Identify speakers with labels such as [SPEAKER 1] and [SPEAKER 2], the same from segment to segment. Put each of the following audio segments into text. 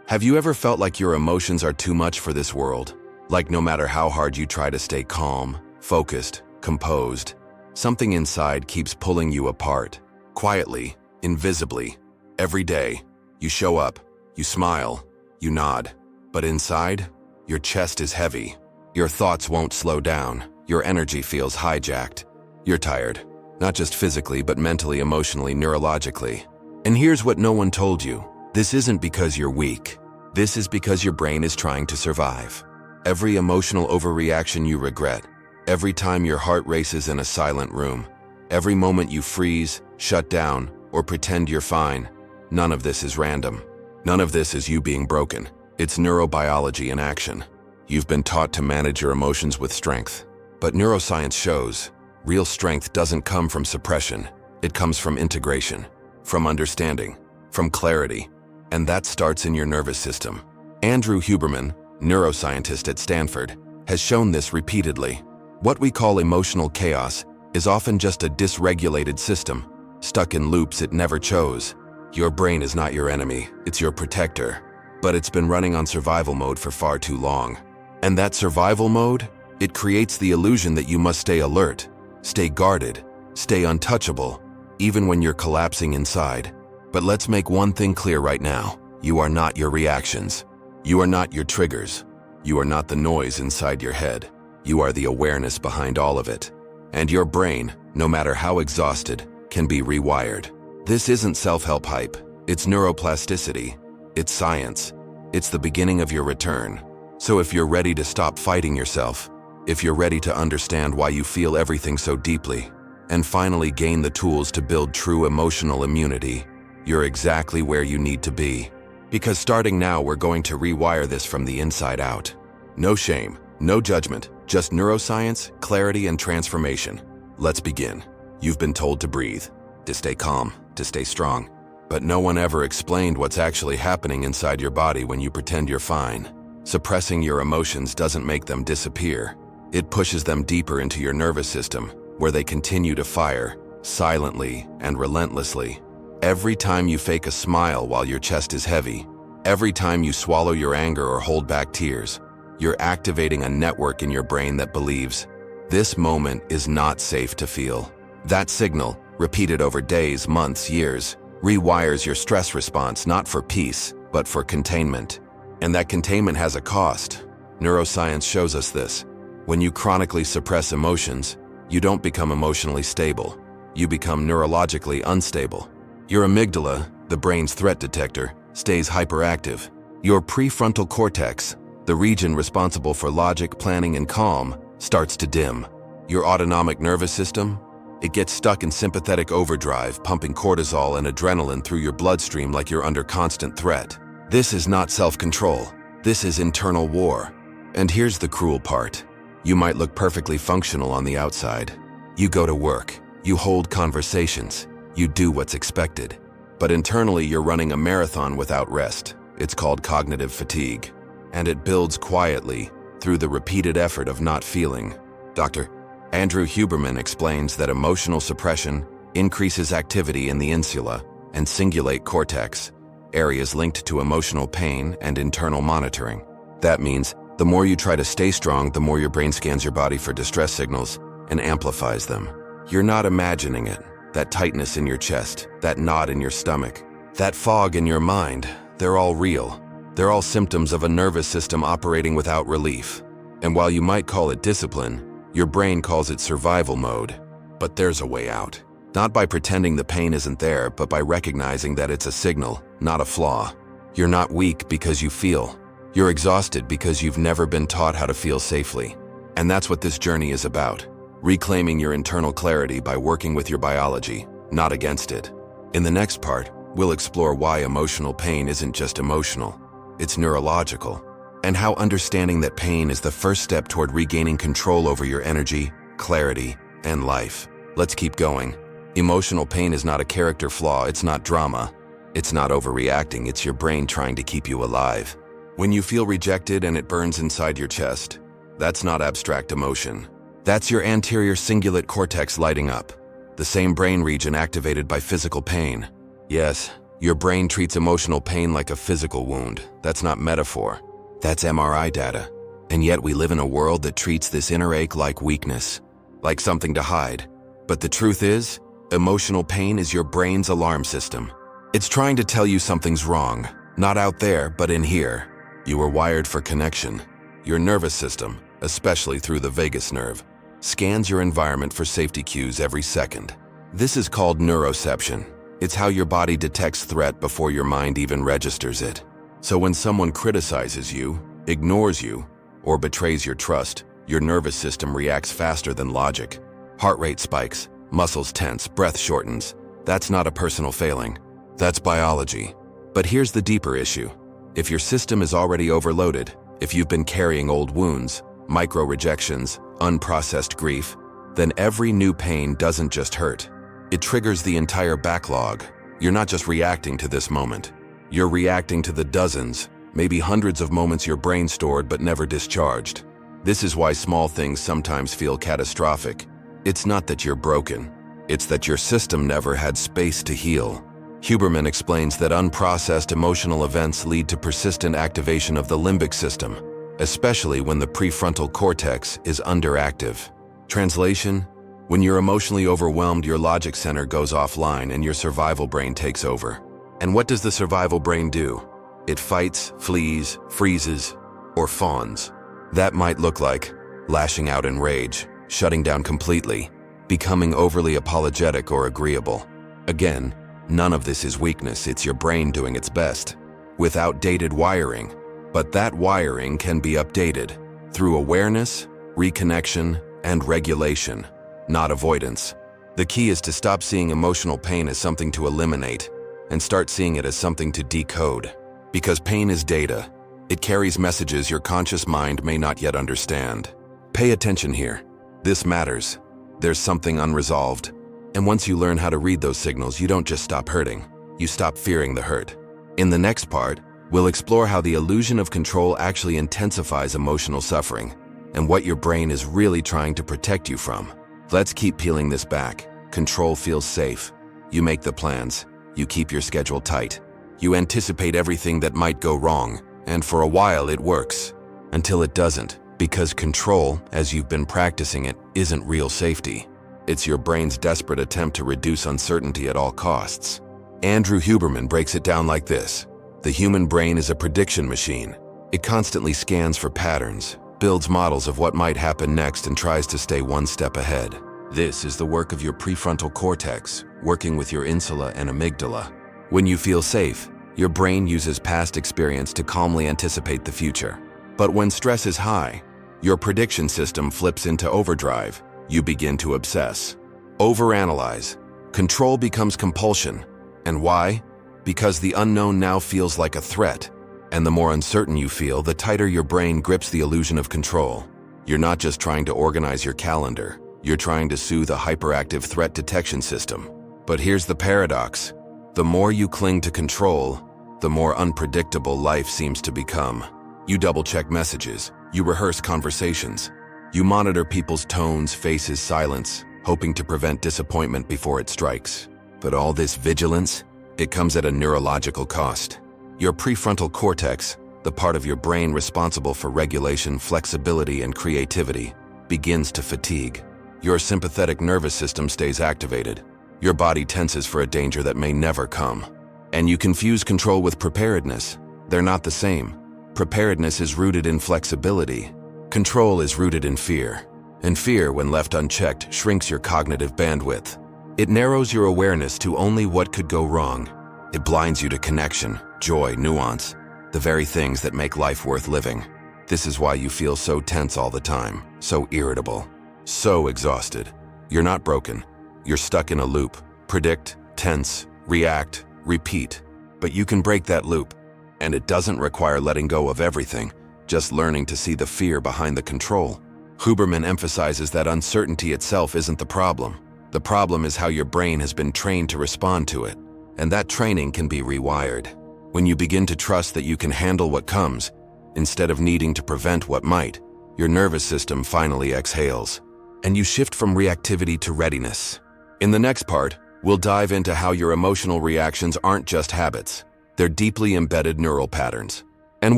[SPEAKER 1] Have you ever felt like your emotions are too much for this world? Like no matter how hard you try to stay calm, focused, composed, something inside keeps pulling you apart. Quietly, invisibly. Every day, you show up, you smile, you nod. But inside, your chest is heavy. Your thoughts won't slow down. Your energy feels hijacked. You're tired. Not just physically, but mentally, emotionally, neurologically. And here's what no one told you. This isn't because you're weak. This is because your brain is trying to survive. Every emotional overreaction you regret, every time your heart races in a silent room, every moment you freeze, shut down, or pretend you're fine, none of this is random. None of this is you being broken. It's neurobiology in action. You've been taught to manage your emotions with strength. But neuroscience shows real strength doesn't come from suppression. It comes from integration, from understanding, from clarity. And that starts in your nervous system. Andrew Huberman, neuroscientist at Stanford, has shown this repeatedly. What we call emotional chaos is often just a dysregulated system, stuck in loops it never chose. Your brain is not your enemy, it's your protector. But it's been running on survival mode for far too long. And that survival mode, it creates the illusion that you must stay alert, stay guarded, stay untouchable, even when you're collapsing inside. But let's make one thing clear right now. You are not your reactions. You are not your triggers. You are not the noise inside your head. You are the awareness behind all of it. And your brain, no matter how exhausted, can be rewired. This isn't self-help hype. It's neuroplasticity. It's science. It's the beginning of your return. So if you're ready to stop fighting yourself, if you're ready to understand why you feel everything so deeply, and finally gain the tools to build true emotional immunity, you're exactly where you need to be. Because starting now, we're going to rewire this from the inside out. No shame, no judgment, just neuroscience, clarity, and transformation. Let's begin. You've been told to breathe, to stay calm, to stay strong. But no one ever explained what's actually happening inside your body when you pretend you're fine. Suppressing your emotions doesn't make them disappear. It pushes them deeper into your nervous system, where they continue to fire, silently and relentlessly. Every time you fake a smile while your chest is heavy, every time you swallow your anger or hold back tears, you're activating a network in your brain that believes, this moment is not safe to feel. That signal, repeated over days, months, years, rewires your stress response not for peace, but for containment. And that containment has a cost. Neuroscience shows us this. When you chronically suppress emotions, you don't become emotionally stable. You become neurologically unstable. Your amygdala, the brain's threat detector, stays hyperactive. Your prefrontal cortex, the region responsible for logic, planning, and calm, starts to dim. Your autonomic nervous system, it gets stuck in sympathetic overdrive, pumping cortisol and adrenaline through your bloodstream like you're under constant threat. This is not self-control. This is internal war. And here's the cruel part. You might look perfectly functional on the outside. You go to work. You hold conversations. You do what's expected. But internally, you're running a marathon without rest. It's called cognitive fatigue. And it builds quietly through the repeated effort of not feeling. Dr. Andrew Huberman explains that emotional suppression increases activity in the insula and cingulate cortex, areas linked to emotional pain and internal monitoring. That means the more you try to stay strong, the more your brain scans your body for distress signals and amplifies them. You're not imagining it. That tightness in your chest, that knot in your stomach, that fog in your mind, they're all real. They're all symptoms of a nervous system operating without relief. And while you might call it discipline, your brain calls it survival mode. But there's a way out. Not by pretending the pain isn't there, but by recognizing that it's a signal, not a flaw. You're not weak because you feel. You're exhausted because you've never been taught how to feel safely. And that's what this journey is about. Reclaiming your internal clarity by working with your biology, not against it. In the next part, we'll explore why emotional pain isn't just emotional, it's neurological, and how understanding that pain is the first step toward regaining control over your energy, clarity, and life. Let's keep going. Emotional pain is not a character flaw, it's not drama. It's not overreacting, it's your brain trying to keep you alive. When you feel rejected and it burns inside your chest, that's not abstract emotion. That's your anterior cingulate cortex lighting up, the same brain region activated by physical pain. Yes, Your brain treats emotional pain like a physical wound. That's not metaphor. That's MRI data. And yet we live in a world that treats this inner ache like weakness, like something to hide. But the truth is, emotional pain is your brain's alarm system. It's trying to tell you something's wrong, not out there, but in here. You were wired for connection. Your nervous system, especially through the vagus nerve, scans your environment for safety cues every second. This is called neuroception. It's how your body detects threat before your mind even registers it. So when someone criticizes you, ignores you, or betrays your trust, your nervous system reacts faster than logic. Heart rate spikes, muscles tense, breath shortens. That's not a personal failing. That's biology. But here's the deeper issue. If your system is already overloaded, if you've been carrying old wounds, micro-rejections, unprocessed grief, then every new pain doesn't just hurt. It triggers the entire backlog. You're not just reacting to this moment. You're reacting to the dozens, maybe hundreds of moments your brain stored but never discharged. This is why small things sometimes feel catastrophic. It's not that you're broken. It's that your system never had space to heal. Huberman explains that unprocessed emotional events lead to persistent activation of the limbic system, especially when the prefrontal cortex is underactive. Translation: when you're emotionally overwhelmed, your logic center goes offline and your survival brain takes over. And what does the survival brain do? It fights, flees, freezes, or fawns. That might look like lashing out in rage, shutting down completely, becoming overly apologetic or agreeable. Again, none of this is weakness, it's your brain doing its best, with outdated wiring. But that wiring can be updated through awareness, reconnection, and regulation, not avoidance. The key is to stop seeing emotional pain as something to eliminate and start seeing it as something to decode. Because pain is data. It carries messages your conscious mind may not yet understand. Pay attention here. This matters. There's something unresolved. And once you learn how to read those signals, you don't just stop hurting. You stop fearing the hurt. In the next part, we'll explore how the illusion of control actually intensifies emotional suffering and what your brain is really trying to protect you from. Let's keep peeling this back. Control feels safe. You make the plans. You keep your schedule tight. You anticipate everything that might go wrong, and for a while it works. Until it doesn't, because control, as you've been practicing it, isn't real safety. It's your brain's desperate attempt to reduce uncertainty at all costs. Andrew Huberman breaks it down like this. The human brain is a prediction machine. It constantly scans for patterns, builds models of what might happen next, and tries to stay one step ahead. This is the work of your prefrontal cortex, working with your insula and amygdala. When you feel safe, your brain uses past experience to calmly anticipate the future. But when stress is high, your prediction system flips into overdrive. You begin to obsess, overanalyze. Control becomes compulsion. And why? Because the unknown now feels like a threat. And the more uncertain you feel, the tighter your brain grips the illusion of control. You're not just trying to organize your calendar. You're trying to soothe a hyperactive threat detection system. But here's the paradox. The more you cling to control, the more unpredictable life seems to become. You double-check messages. You rehearse conversations. You monitor people's tones, faces, silence, hoping to prevent disappointment before it strikes. But all this vigilance, it comes at a neurological cost. Your prefrontal cortex, the part of your brain responsible for regulation, flexibility, and creativity, begins to fatigue. Your sympathetic nervous system stays activated. Your body tenses for a danger that may never come. And you confuse control with preparedness. They're not the same. Preparedness is rooted in flexibility. Control is rooted in fear. And fear, when left unchecked, shrinks your cognitive bandwidth. It narrows your awareness to only what could go wrong. It blinds you to connection, joy, nuance, the very things that make life worth living. This is why you feel so tense all the time, so irritable, so exhausted. You're not broken. You're stuck in a loop. Predict, tense, react, repeat. But you can break that loop. And it doesn't require letting go of everything, just learning to see the fear behind the control. Huberman emphasizes that uncertainty itself isn't the problem. The problem is how your brain has been trained to respond to it. And that training can be rewired. When you begin to trust that you can handle what comes, instead of needing to prevent what might, your nervous system finally exhales. And you shift from reactivity to readiness. In the next part, We'll dive into how your emotional reactions aren't just habits, they're deeply embedded neural patterns. And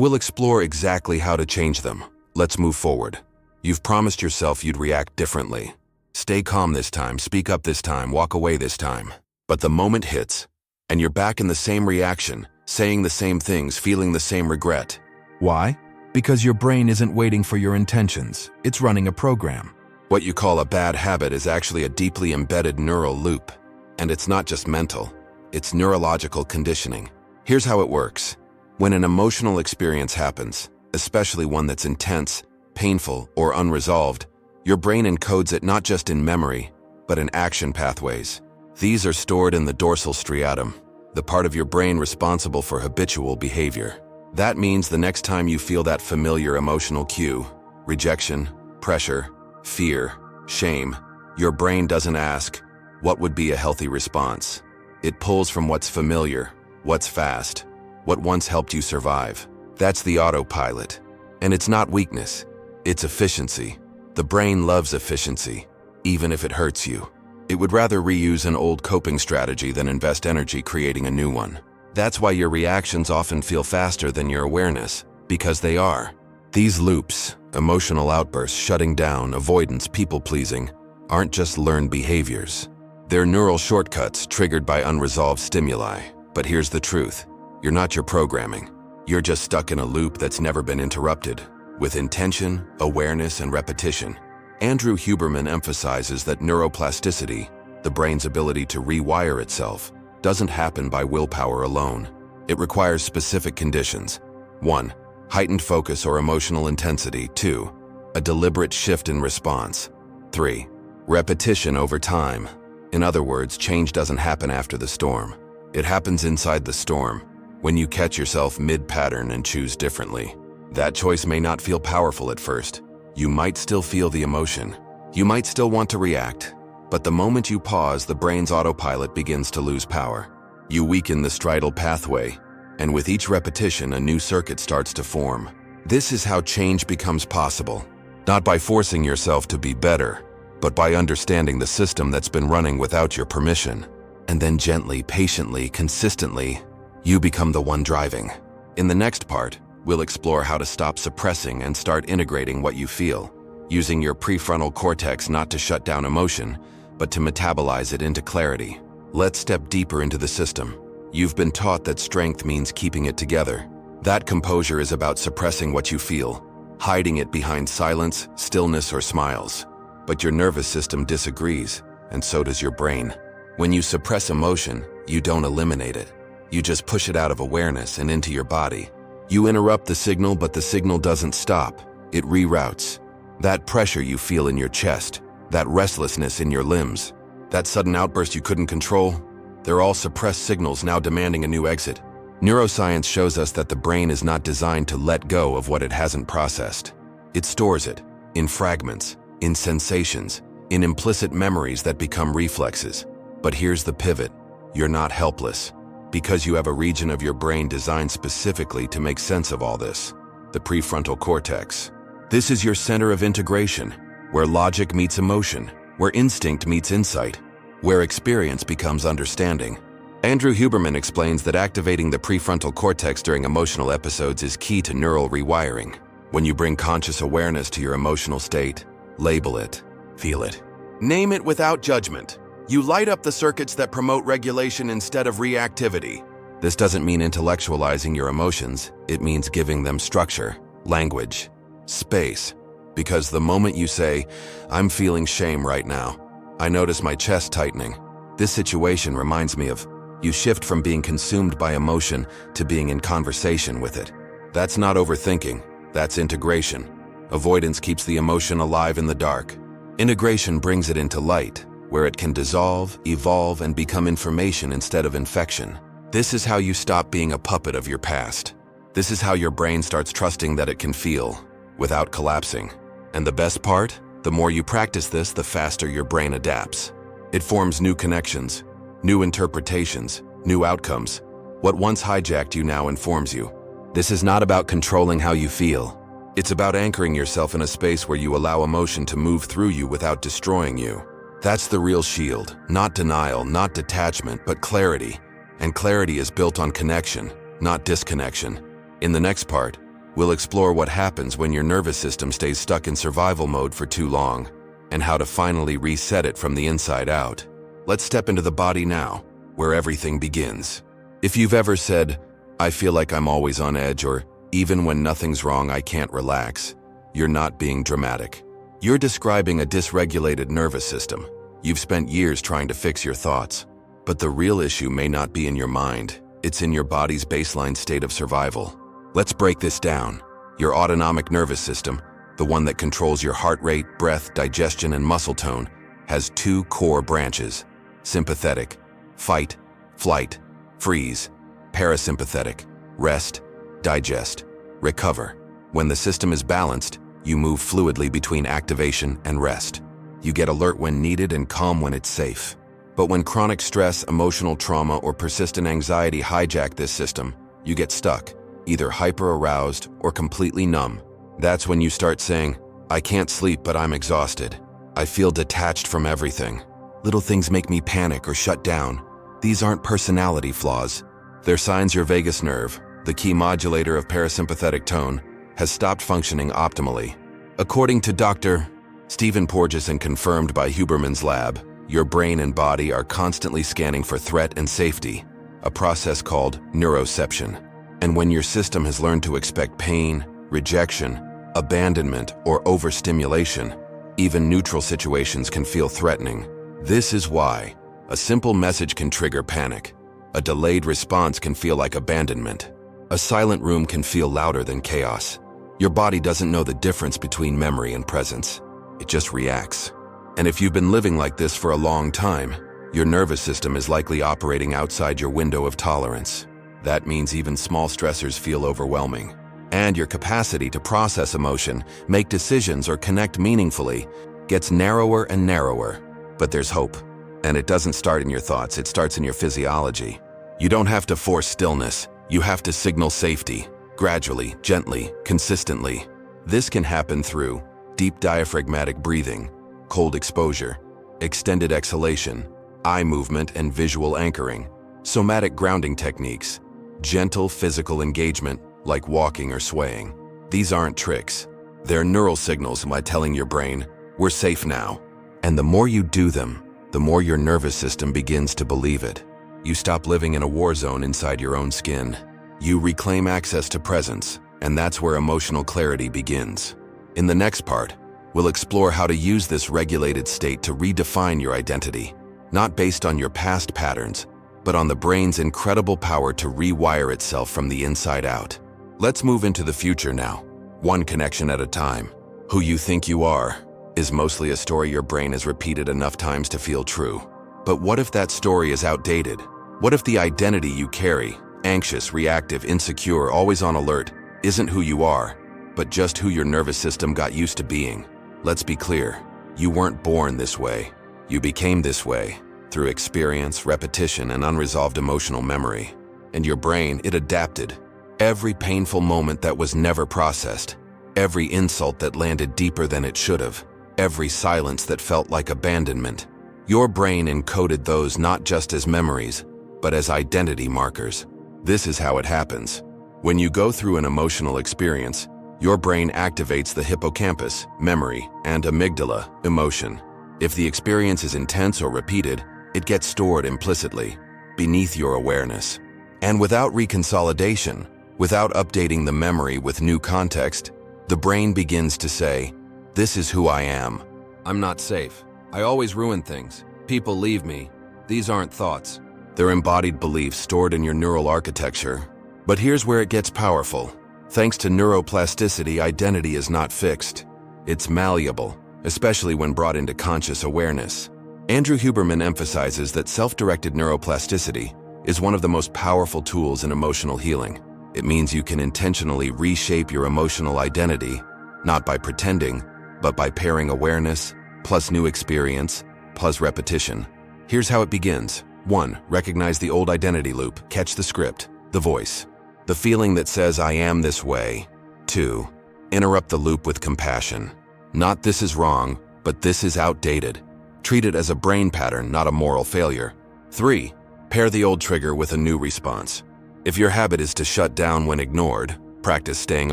[SPEAKER 1] we'll explore exactly how to change them. Let's move forward. You've promised yourself you'd react differently. Stay calm this time, speak up this time, walk away this time. But the moment hits, and you're back in the same reaction, saying the same things, feeling the same regret. Why? Because your brain isn't waiting for your intentions. It's running a program. What you call a bad habit is actually a deeply embedded neural loop. And it's not just mental, it's neurological conditioning. Here's how it works. When an emotional experience happens, especially one that's intense, painful, or unresolved, your brain encodes it not just in memory, but in action pathways. These are stored in the dorsal striatum, the part of your brain responsible for habitual behavior. That means the next time you feel that familiar emotional cue, rejection, pressure, fear, shame, your brain doesn't ask, what would be a healthy response? It pulls from what's familiar, what's fast, what once helped you survive. That's the autopilot. And it's not weakness, it's efficiency. The brain loves efficiency, even if it hurts you. It would rather reuse an old coping strategy than invest energy creating a new one. That's why your reactions often feel faster than your awareness, because they are. These loops, emotional outbursts, shutting down, avoidance, people-pleasing, aren't just learned behaviors. They're neural shortcuts triggered by unresolved stimuli. But here's the truth. You're not your programming. You're just stuck in a loop that's never been interrupted. With intention, awareness, and repetition. Andrew Huberman emphasizes that neuroplasticity, the brain's ability to rewire itself, doesn't happen by willpower alone. It requires specific conditions. 1. Heightened focus or emotional intensity. 2. A deliberate shift in response. 3. Repetition over time. In other words, change doesn't happen after the storm. It happens inside the storm, when you catch yourself mid-pattern and choose differently. That choice may not feel powerful at first. You might still feel the emotion. You might still want to react. But the moment you pause, the brain's autopilot begins to lose power. You weaken the striatal pathway, and with each repetition, a new circuit starts to form. This is how change becomes possible. Not by forcing yourself to be better, but by understanding the system that's been running without your permission. And then gently, patiently, consistently, you become the one driving. In the next part, we'll explore how to stop suppressing and start integrating what you feel, using your prefrontal cortex not to shut down emotion, but to metabolize it into clarity. Let's step deeper into the system. You've been taught that strength means keeping it together. That composure is about suppressing what you feel, hiding it behind silence, stillness, or smiles. But your nervous system disagrees, and so does your brain. When you suppress emotion, you don't eliminate it. You just push it out of awareness and into your body. You interrupt the signal, but the signal doesn't stop. It reroutes. That pressure you feel in your chest, that restlessness in your limbs, that sudden outburst you couldn't control, they're all suppressed signals now demanding a new exit. Neuroscience shows us that the brain is not designed to let go of what it hasn't processed. It stores it in fragments, in sensations, in implicit memories that become reflexes. But here's the pivot. You're not helpless, because you have a region of your brain designed specifically to make sense of all this, the prefrontal cortex. This is your center of integration, where logic meets emotion, where instinct meets insight, where experience becomes understanding. Andrew Huberman explains that activating the prefrontal cortex during emotional episodes is key to neural rewiring. When you bring conscious awareness to your emotional state, label it, feel it, name it without judgment. You light up the circuits that promote regulation instead of reactivity. This doesn't mean intellectualizing your emotions. It means giving them structure, language, space. Because the moment you say, I'm feeling shame right now, I notice my chest tightening. This situation reminds me of, you shift from being consumed by emotion to being in conversation with it. That's not overthinking, that's integration. Avoidance keeps the emotion alive in the dark. Integration brings it into light, where it can dissolve, evolve, and become information instead of infection. This is how you stop being a puppet of your past. This is how your brain starts trusting that it can feel, without collapsing. And the best part? The more you practice this, the faster your brain adapts. It forms new connections, new interpretations, new outcomes. What once hijacked you now informs you. This is not about controlling how you feel. It's about anchoring yourself in a space where you allow emotion to move through you without destroying you. That's the real shield. Not denial, not detachment, but clarity. And clarity is built on connection, not disconnection. In the next part, we'll explore what happens when your nervous system stays stuck in survival mode for too long, and how to finally reset it from the inside out. Let's step into the body now, where everything begins. If you've ever said, "I feel like I'm always on edge," or "even when nothing's wrong, I can't relax," you're not being dramatic. You're describing a dysregulated nervous system. You've spent years trying to fix your thoughts. But the real issue may not be in your mind. It's in your body's baseline state of survival. Let's break this down. Your autonomic nervous system, the one that controls your heart rate, breath, digestion, and muscle tone, has two core branches: sympathetic, fight, flight, freeze; parasympathetic, rest, digest, recover. When the system is balanced, you move fluidly between activation and rest. You get alert when needed and calm when it's safe. But when chronic stress, emotional trauma, or persistent anxiety hijack this system, you get stuck, either hyper-aroused or completely numb. That's when you start saying, "I can't sleep, but I'm exhausted. I feel detached from everything. Little things make me panic or shut down." These aren't personality flaws. They're signs your vagus nerve, the key modulator of parasympathetic tone, has stopped functioning optimally. According to Dr. Stephen Porges and confirmed by Huberman's lab, your brain and body are constantly scanning for threat and safety, a process called neuroception. And when your system has learned to expect pain, rejection, abandonment, or overstimulation, even neutral situations can feel threatening. This is why a simple message can trigger panic. A delayed response can feel like abandonment. A silent room can feel louder than chaos. Your body doesn't know the difference between memory and presence. It just reacts. And if you've been living like this for a long time, your nervous system is likely operating outside your window of tolerance. That means even small stressors feel overwhelming. And your capacity to process emotion, make decisions, or connect meaningfully gets narrower and narrower. But there's hope. And it doesn't start in your thoughts, it starts in your physiology. You don't have to force stillness. You have to signal safety, gradually, gently, consistently. This can happen through deep diaphragmatic breathing, cold exposure, extended exhalation, eye movement and visual anchoring, somatic grounding techniques, gentle physical engagement like walking or swaying. These aren't tricks. They're neural signals by telling your brain, "We're safe now." And the more you do them, the more your nervous system begins to believe it. You stop living in a war zone inside your own skin. You reclaim access to presence, and that's where emotional clarity begins. In the next part, we'll explore how to use this regulated state to redefine your identity, not based on your past patterns, but on the brain's incredible power to rewire itself from the inside out. Let's move into the future now, one connection at a time. Who you think you are is mostly a story your brain has repeated enough times to feel true. But what if that story is outdated? What if the identity you carry, anxious, reactive, insecure, always on alert, isn't who you are, but just who your nervous system got used to being? Let's be clear, you weren't born this way. You became this way through experience, repetition, and unresolved emotional memory. And your brain, it adapted. Every painful moment that was never processed, every insult that landed deeper than it should have, every silence that felt like abandonment. Your brain encoded those not just as memories, but as identity markers. This is how it happens. When you go through an emotional experience, your brain activates the hippocampus, memory, and amygdala, emotion. If the experience is intense or repeated, it gets stored implicitly, beneath your awareness. And without reconsolidation, without updating the memory with new context, the brain begins to say, "This is who I am. I'm not safe. I always ruin things. People leave me. These aren't thoughts." They're embodied beliefs stored in your neural architecture. But here's where it gets powerful. Thanks to neuroplasticity, identity is not fixed. It's malleable, especially when brought into conscious awareness. Andrew Huberman emphasizes that self-directed neuroplasticity is one of the most powerful tools in emotional healing. It means you can intentionally reshape your emotional identity, not by pretending, but by pairing awareness, plus new experience, plus repetition. Here's how it begins. 1. Recognize the old identity loop. Catch the script, the voice, the feeling that says, "I am this way." 2. Interrupt the loop with compassion. Not "this is wrong," but "this is outdated." Treat it as a brain pattern, not a moral failure. 3. Pair the old trigger with a new response. If your habit is to shut down when ignored, practice staying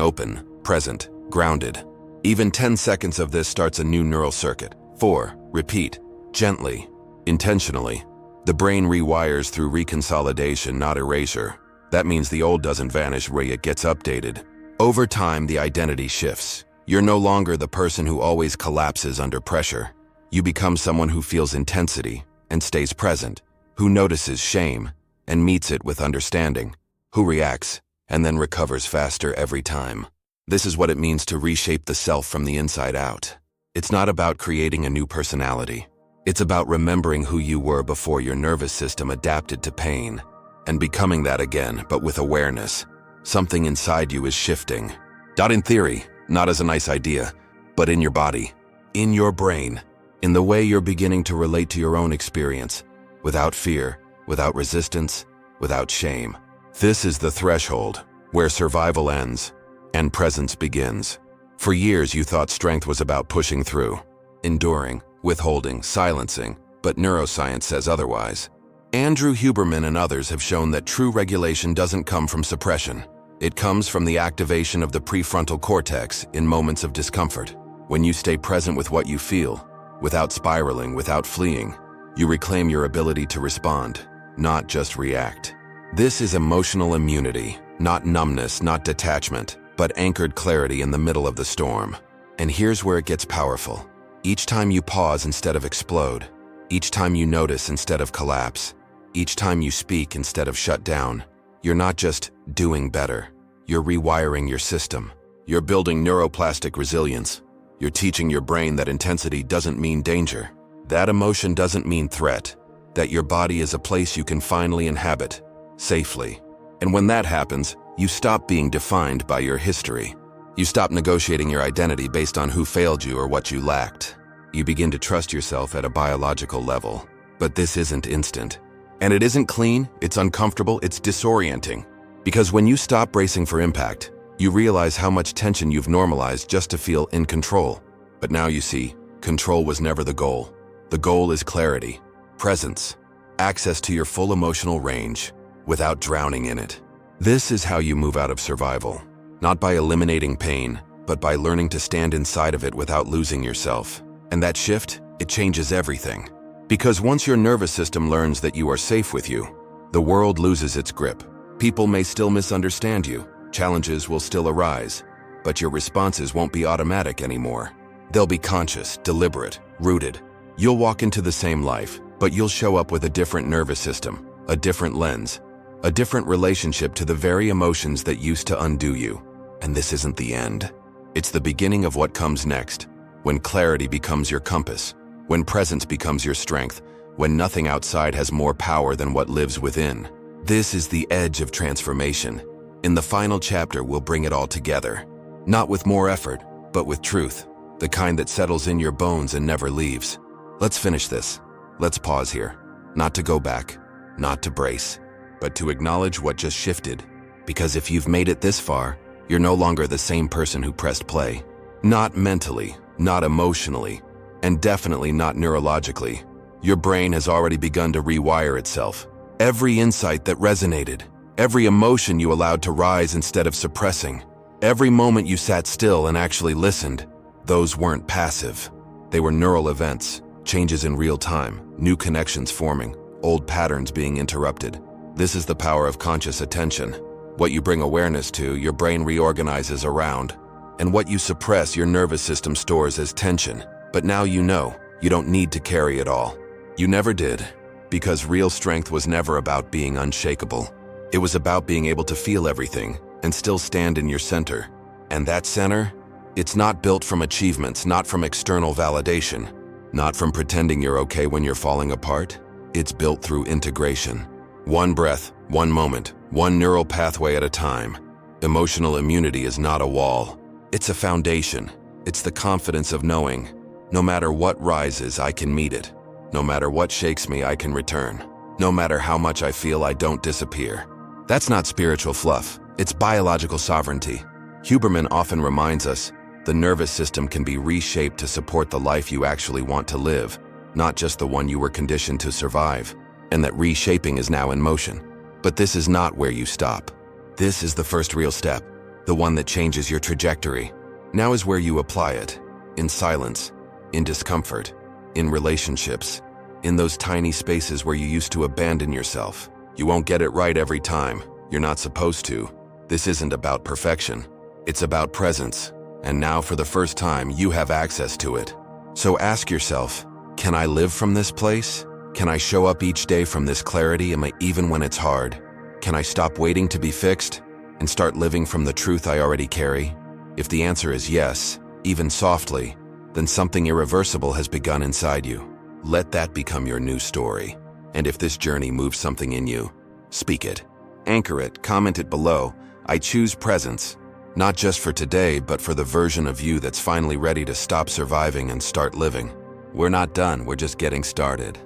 [SPEAKER 1] open, present, grounded. Even 10 seconds of this starts a new neural circuit. 4. Repeat, gently, intentionally. The brain rewires through reconsolidation, not erasure. That means the old doesn't vanish, it gets updated. Over time, the identity shifts. You're no longer the person who always collapses under pressure. You become someone who feels intensity and stays present, who notices shame and meets it with understanding, who reacts and then recovers faster every time. This is what it means to reshape the self from the inside out. It's not about creating a new personality. It's about remembering who you were before your nervous system adapted to pain, and becoming that again, but with awareness. Something inside you is shifting. Not in theory, not as a nice idea, but in your body, in your brain, in the way you're beginning to relate to your own experience, without fear, without resistance, without shame. This is the threshold where survival ends and presence begins. For years, you thought strength was about pushing through, enduring, withholding, silencing, but neuroscience says otherwise. Andrew Huberman and others have shown that true regulation doesn't come from suppression. It comes from the activation of the prefrontal cortex in moments of discomfort. When you stay present with what you feel, without spiraling, without fleeing, you reclaim your ability to respond, not just react. This is emotional immunity, not numbness, not detachment, but anchored clarity in the middle of the storm. And here's where it gets powerful. Each time you pause instead of explode, each time you notice instead of collapse, each time you speak instead of shut down, you're not just doing better. You're rewiring your system. You're building neuroplastic resilience. You're teaching your brain that intensity doesn't mean danger. That emotion doesn't mean threat. That your body is a place you can finally inhabit, safely. And when that happens, you stop being defined by your history. You stop negotiating your identity based on who failed you or what you lacked. You begin to trust yourself at a biological level. But this isn't instant. And it isn't clean, it's uncomfortable, it's disorienting. Because when you stop bracing for impact, you realize how much tension you've normalized just to feel in control. But now you see, control was never the goal. The goal is clarity, presence, access to your full emotional range without drowning in it. This is how you move out of survival. Not by eliminating pain, but by learning to stand inside of it without losing yourself. And that shift, it changes everything. Because once your nervous system learns that you are safe with you, the world loses its grip. People may still misunderstand you, challenges will still arise, but your responses won't be automatic anymore. They'll be conscious, deliberate, rooted. You'll walk into the same life, but you'll show up with a different nervous system, a different lens, a different relationship to the very emotions that used to undo you. And this isn't the end. It's the beginning of what comes next, when clarity becomes your compass, when presence becomes your strength, when nothing outside has more power than what lives within. This is the edge of transformation. In the final chapter, we'll bring it all together. Not with more effort, but with truth, the kind that settles in your bones and never leaves. Let's finish this. Let's pause here. Not to go back, not to brace, but to acknowledge what just shifted. Because if you've made it this far, you're no longer the same person who pressed play. Not mentally, not emotionally, and definitely not neurologically. Your brain has already begun to rewire itself. Every insight that resonated, every emotion you allowed to rise instead of suppressing, every moment you sat still and actually listened, those weren't passive. They were neural events, changes in real time, new connections forming, old patterns being interrupted. This is the power of conscious attention. What you bring awareness to, your brain reorganizes around. And what you suppress, your nervous system stores as tension. But now you know, you don't need to carry it all. You never did, because real strength was never about being unshakable. It was about being able to feel everything and still stand in your center. And that center, it's not built from achievements, not from external validation, not from pretending you're okay when you're falling apart. It's built through integration. One breath, one moment, one neural pathway at a time. Emotional immunity is not a wall. It's a foundation. It's the confidence of knowing, no matter what rises, I can meet it. No matter what shakes me, I can return. No matter how much I feel, I don't disappear. That's not spiritual fluff. It's biological sovereignty. Huberman often reminds us, the nervous system can be reshaped to support the life you actually want to live. not just the one you were conditioned to survive, and that reshaping is now in motion. But this is not where you stop. This is the first real step, the one that changes your trajectory. Now is where you apply it, in silence, in discomfort, in relationships, in those tiny spaces where you used to abandon yourself. You won't get it right every time. You're not supposed to. This isn't about perfection. It's about presence. And now, for the first time, you have access to it. So ask yourself, can I live from this place? Can I show up each day from this clarity, even when it's hard? Can I stop waiting to be fixed and start living from the truth I already carry? If the answer is yes, even softly, then something irreversible has begun inside you. Let that become your new story. And if this journey moves something in you, speak it. Anchor it, comment it below. I choose presence, not just for today, but for the version of you that's finally ready to stop surviving and start living. We're not done, we're just getting started.